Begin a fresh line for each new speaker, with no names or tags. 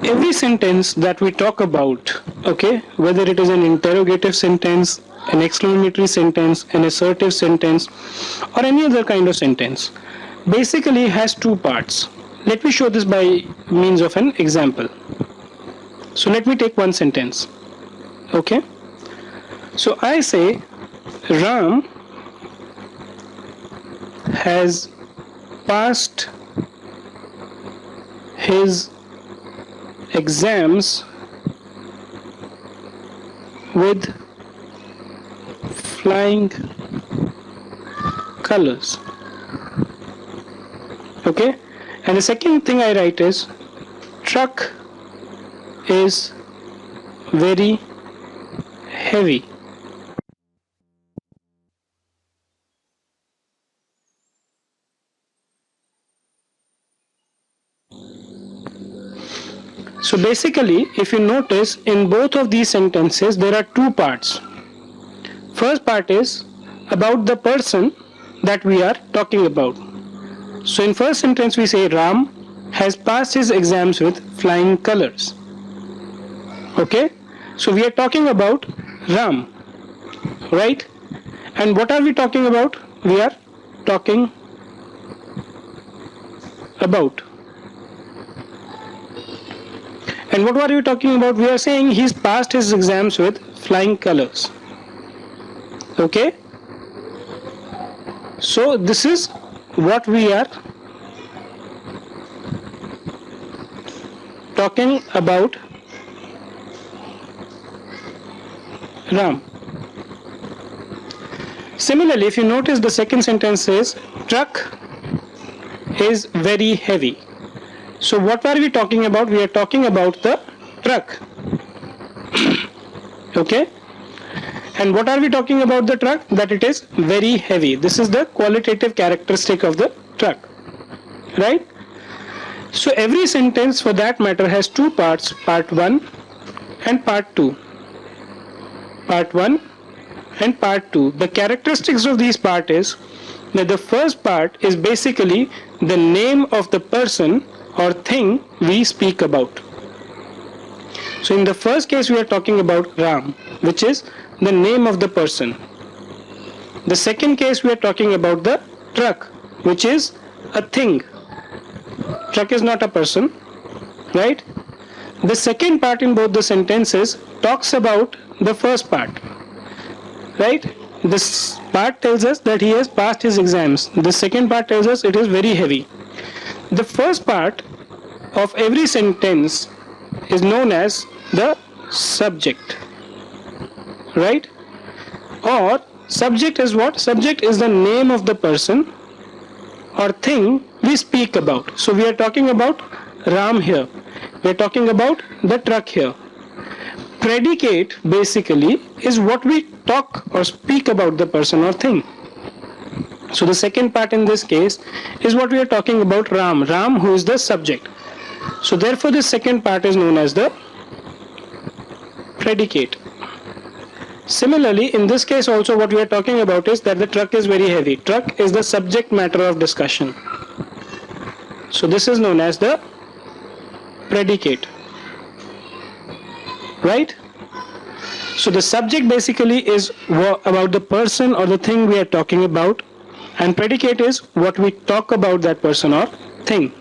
every sentence that we talk about, okay, whether it is an interrogative sentence, an exclamatory sentence, an assertive sentence, or any other kind of sentence, basically has two parts. Let me show this by means of an example. So let me take one sentence. Okay. So I say Ram has passed his exams with flying colors. Okay, and the second thing I write is truck is very heavy. So basically, if you notice, in both of these sentences there are two parts. First part is about the person that we are talking about. So in first sentence we say Ram has passed his exams with flying colors. Okay, so we are talking about Ram, right? And what are we talking about? We are talking about. And what are you talking about? We are saying he's passed his exams with flying colors. Okay? So this is what we are talking about Ram. Similarly, if you notice, the second sentence says truck is very heavy. So what are we talking about? We are talking about the truck. Okay? And what are we talking about the truck? That it is very heavy. This is the qualitative characteristic of the truck. Right? So every sentence for that matter has two parts, part 1 and part 2. Part 1 and part 2. The characteristics of these parts is that the first part is basically the name of the person or thing we speak about. So in the first case we are talking about Ram, which is the name of the person. The second case we are talking about the truck, which is a thing. Truck is not a person, right? The second part in both the sentences talks about the first part, right? This part tells us that he has passed his exams. The second part tells us it is very heavy. The first part of every sentence is known as the subject, right? Or subject is what? Subject is the name of the person or thing we speak about. So we are talking about Ram here. We are talking about the truck here. Predicate basically is what we talk or speak about the person or thing. So the second part in this case is what we are talking about Ram. Ram, who is the subject. So therefore the second part is known as the predicate. Similarly, in this case also what we are talking about is that the truck is very heavy. Truck is the subject matter of discussion. So this is known as the predicate. Right? So the subject basically is about the person or the thing we are talking about, and predicate is what we talk about that person or thing.